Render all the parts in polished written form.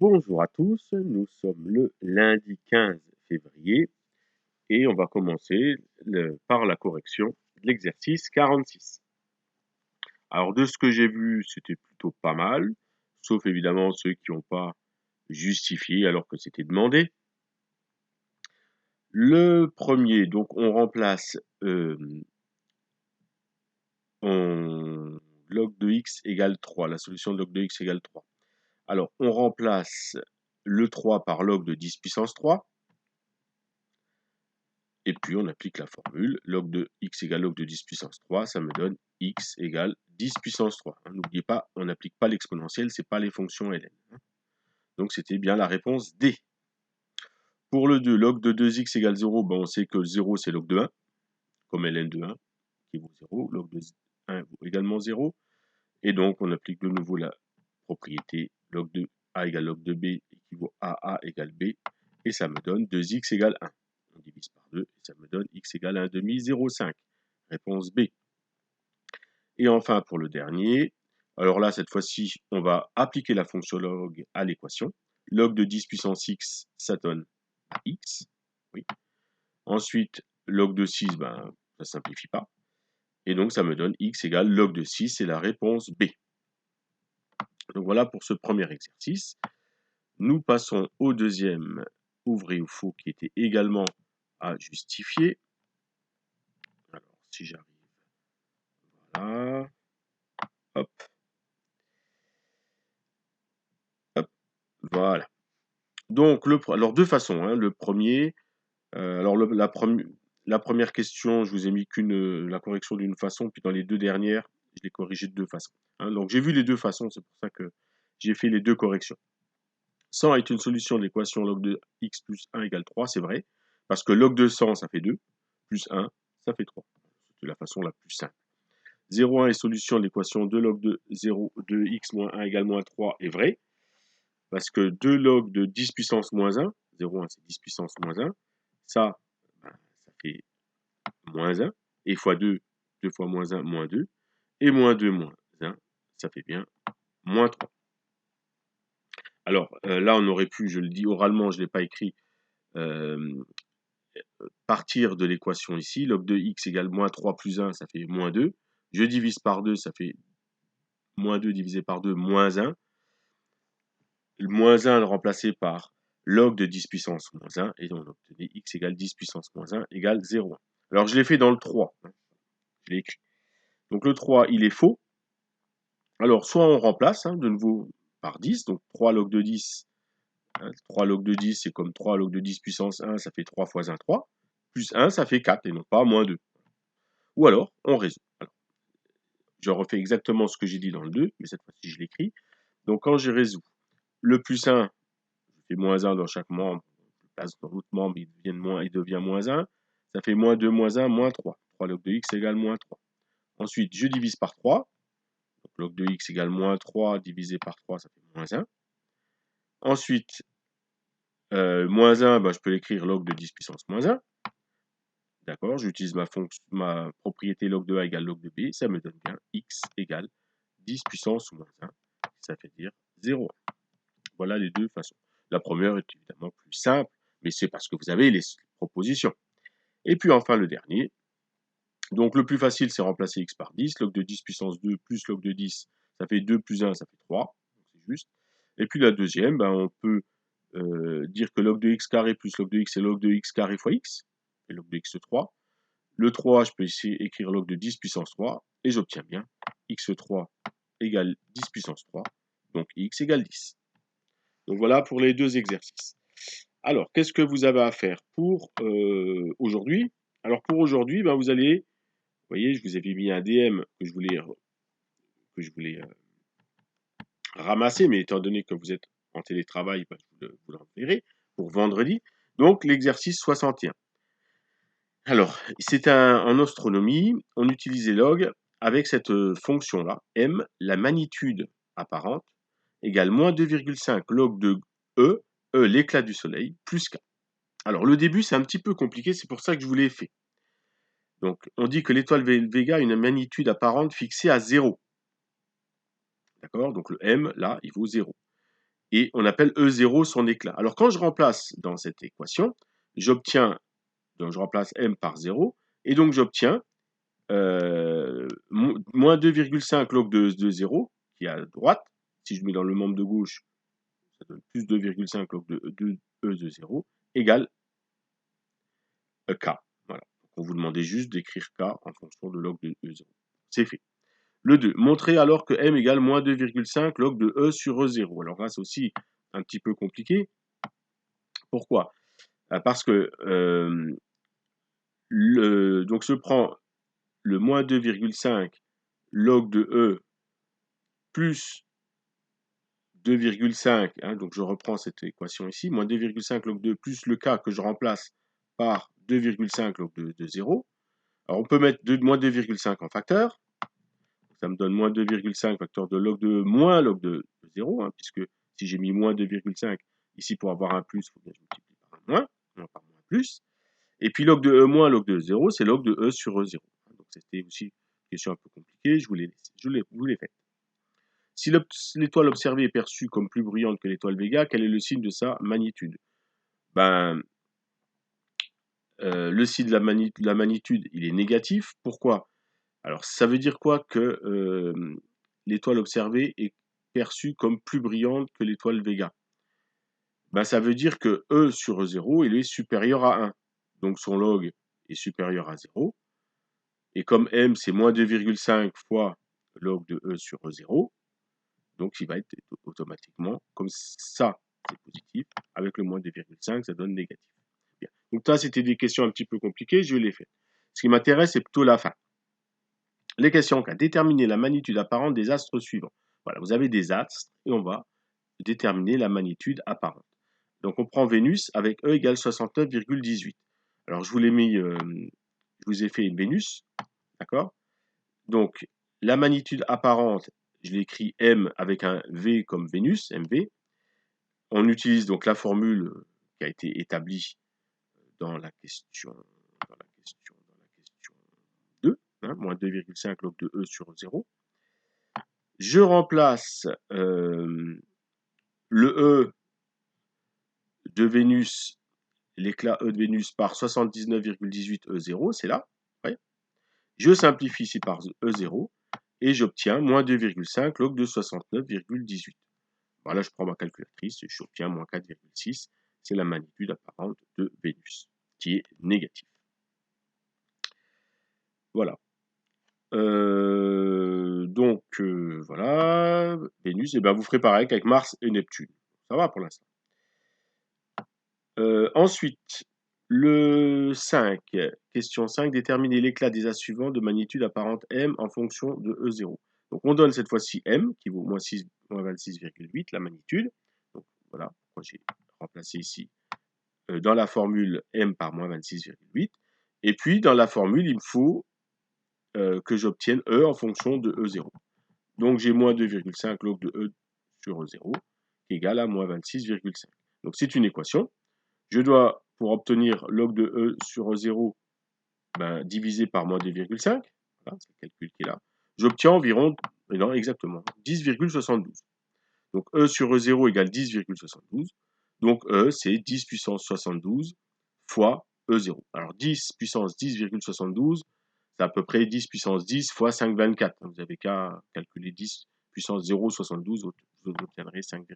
Bonjour à tous, nous sommes le lundi 15 février et on va commencer par la correction de l'exercice 46. Alors de ce que j'ai vu, c'était plutôt pas mal, sauf évidemment ceux qui n'ont pas justifié alors que c'était demandé. Le premier, donc on remplace log de x égale 3, la solution de log de x égale 3. Alors on remplace le 3 par log de 10 puissance 3. Et puis on applique la formule, log de x égale log de 10 puissance 3, ça me donne x égale 10 puissance 3. N'oubliez pas, on n'applique pas l'exponentielle, ce n'est pas les fonctions ln. Donc c'était bien la réponse D. Pour le 2, log de 2x égale 0, ben on sait que 0 c'est log de 1, comme ln de 1 qui vaut 0, log de 1 vaut également 0. Et donc on applique de nouveau la propriété log de a égale log de b équivaut à a égale b, et ça me donne 2x égale 1. On divise par 2 et ça me donne x égale 1,5, 0,5. Réponse B. Et enfin, pour le dernier, alors là, cette fois-ci, on va appliquer la fonction log à l'équation. Log de 10 puissance x, ça donne x. Oui. Ensuite, log de 6, ben, ça ne simplifie pas. Et donc, ça me donne x égale log de 6, c'est la réponse B. Donc voilà pour ce premier exercice. Nous passons au deuxième, vrai ou faux, qui était également à justifier. Alors, si j'arrive, voilà, hop, hop, voilà. Donc, alors deux façons. Hein. Le premier, alors la première question, je vous ai mis la correction d'une façon, puis dans les deux dernières, je l'ai corrigé de deux façons. Hein. Donc, j'ai vu les deux façons, c'est pour ça que j'ai fait les deux corrections. 100 est une solution de l'équation log de x plus 1 égale 3, c'est vrai, parce que log de 100, ça fait 2, plus 1, ça fait 3. C'est la façon la plus simple. 0,1 est solution de l'équation 2 log de 0 de x moins 1 égale moins 3 est vrai, parce que 2 log de 10 puissance moins 1, 0,1 c'est 10 puissance moins 1, ça, ben, ça fait moins 1, et fois 2, 2 fois moins 1, moins 2, et moins 2 moins 1, ça fait bien moins 3. Alors là, on aurait pu, je le dis oralement, je ne l'ai pas écrit, partir de l'équation ici, log de x égale moins 3 plus 1, ça fait moins 2. Je divise par 2, ça fait moins 2 divisé par 2, moins 1. Le moins 1 remplacé par log de 10 puissance moins 1, et donc on obtenait x égale 10 puissance moins 1 égale 0,1. Alors je l'ai fait dans le 3, hein, je l'ai écrit. Donc le 3, il est faux. Alors soit on remplace de nouveau par 10, donc 3 log de 10, 3 log de 10, c'est comme 3 log de 10 puissance 1, ça fait 3 fois 1, 3, plus 1, ça fait 4, et non pas moins 2. Ou alors, on résout. Alors, je refais exactement ce que j'ai dit dans le 2, mais cette fois-ci, je l'écris. Donc, quand je résous, le plus 1, je fais moins 1 dans chaque membre, je le place dans l'autre membre, il devient moins 1. Ça fait moins 2, moins 1, moins 3. 3 log de x égale moins 3. Ensuite, je divise par 3. Donc, log de x égale moins 3 divisé par 3, ça fait moins 1. Ensuite, moins 1, je peux l'écrire log de 10 puissance moins 1. D'accord, j'utilise ma propriété log de a égale log de b, ça me donne bien x égale 10 puissance moins 1, ça fait dire 0,1. Voilà les deux façons. La première est évidemment plus simple, mais c'est parce que vous avez les propositions. Et puis enfin le dernier. Donc le plus facile, c'est remplacer x par 10. Log de 10 puissance 2 plus log de 10, ça fait 2 plus 1, ça fait 3. C'est juste. Et puis la deuxième, on peut dire que log de x carré plus log de x, c'est log de x carré fois x, et log de x 3. Le 3, je peux ici écrire log de 10 puissance 3, et j'obtiens bien x3 égale 10 puissance 3, donc x égale 10. Donc voilà pour les deux exercices. Alors, qu'est-ce que vous avez à faire pour aujourd'hui? Alors pour aujourd'hui, vous allez, vous voyez, je vous avais mis un DM que je voulais ramasser, mais étant donné que vous êtes en télétravail, vous l'enverrez pour vendredi. Donc l'exercice 61. Alors, c'est en astronomie, on utilise les logs avec cette fonction-là, m, la magnitude apparente, égale moins 2,5 log de E, l'éclat du soleil, plus K. Alors, le début, c'est un petit peu compliqué, c'est pour ça que je vous l'ai fait. Donc, on dit que l'étoile Vega a une magnitude apparente fixée à 0. D'accord? Donc, le m, là, il vaut 0. et on appelle E0 son éclat. Alors quand je remplace dans cette équation, j'obtiens, donc je remplace m par 0, et donc j'obtiens moins 2,5 log de 0, qui est à droite. Si je mets dans le membre de gauche, ça donne plus 2,5 log de E de 0, égale K. Voilà. On vous demandait juste d'écrire K en fonction de log de E0. C'est fait. Le 2. Montrer alors que m égale moins 2,5 log de E sur E0. Alors là, c'est aussi un petit peu compliqué. Pourquoi? Parce que donc je prends le moins 2,5 log de E plus 2,5, hein, donc je reprends cette équation ici, moins 2,5 log de plus le K que je remplace par 2,5 log de 0. Alors on peut mettre moins 2,5 en facteur, ça me donne moins 2,5 facteur de log de moins log de 0, hein, puisque si j'ai mis moins 2,5 ici pour avoir un plus, il faut bien que je multiplie par un moins par moins plus. Et puis log de E moins log de 0, c'est log de E sur E0. Donc c'était aussi une question un peu compliquée, je vous l'ai faite. Si l'étoile observée est perçue comme plus brillante que l'étoile Vega, quel est le signe de sa magnitude? Ben, le signe de la magnitude, il est négatif. Pourquoi? Alors, ça veut dire quoi que l'étoile observée est perçue comme plus brillante que l'étoile Vega? Ben, ça veut dire que E sur E0, il est supérieur à 1. Donc, son log est supérieur à 0. Et comme M, c'est moins 2,5 fois log de E sur E0, donc il va être automatiquement, comme ça, c'est positif, avec le moins 2,5, ça donne négatif. Bien. Donc ça, c'était des questions un petit peu compliquées, je les fais. Ce qui m'intéresse, c'est plutôt la fin. Les questions qu'à déterminer la magnitude apparente des astres suivants. Voilà, vous avez des astres, et on va déterminer la magnitude apparente. Donc on prend Vénus avec E égale 69,18. Alors je vous ai fait une Vénus, d'accord? Donc la magnitude apparente, je l'écris M avec un V comme Vénus, MV. On utilise donc la formule qui a été établie dans la question 2, hein, moins 2,5 log de E sur 0. Je remplace le E de Vénus, l'éclat E de Vénus par 79,18 E0, c'est là. Ouais. Je simplifie ici par E0 et j'obtiens moins 2,5 log de 69,18. Voilà, je prends ma calculatrice et j'obtiens moins 4,6. C'est la magnitude apparente de Vénus, qui est négative. Voilà. Voilà, Vénus, et ben vous ferez pareil qu'avec Mars et Neptune. Ça va pour l'instant. Ensuite, le 5, question 5, déterminer l'éclat des astres suivants de magnitude apparente M en fonction de E0. Donc on donne cette fois-ci M, qui vaut moins 26,8, la magnitude. Donc voilà, pourquoi j'ai remplacé ici dans la formule M par moins 26,8. Et puis dans la formule, il me faut que j'obtienne E en fonction de E0. Donc j'ai moins 2,5 log de E sur E0 qui est égal à moins 26,5. Donc c'est une équation. Je dois, pour obtenir log de E sur E0, diviser par moins 2,5. Voilà, c'est le calcul qui est là. J'obtiens environ, non, exactement, 10,72. Donc E sur E0 égale 10,72. Donc E, c'est 10 puissance 72 fois E0. Alors 10 puissance 10,72, c'est à peu près 10 puissance 10 fois 5,24. Vous n'avez qu'à calculer 10 puissance 0,72, vous obtiendrez 5,24.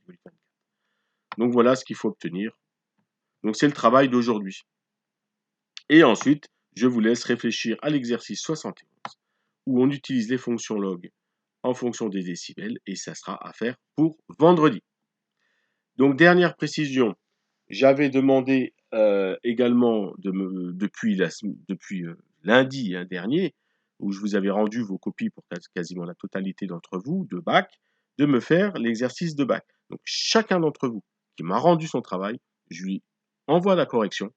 Donc voilà ce qu'il faut obtenir. Donc c'est le travail d'aujourd'hui. Et ensuite, je vous laisse réfléchir à l'exercice 71, où on utilise les fonctions log en fonction des décibels, et ça sera à faire pour vendredi. Donc dernière précision, j'avais demandé également depuis lundi dernier, où je vous avais rendu vos copies pour quasiment la totalité d'entre vous de bac, de me faire l'exercice de bac. Donc chacun d'entre vous qui m'a rendu son travail, je lui envoie la correction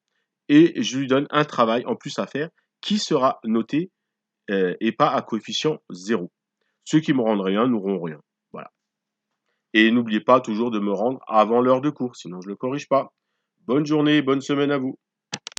et je lui donne un travail en plus à faire qui sera noté et pas à coefficient 0. Ceux qui me rendent rien n'auront rien. Voilà. Et n'oubliez pas toujours de me rendre avant l'heure de cours, sinon je ne le corrige pas. Bonne journée, bonne semaine à vous.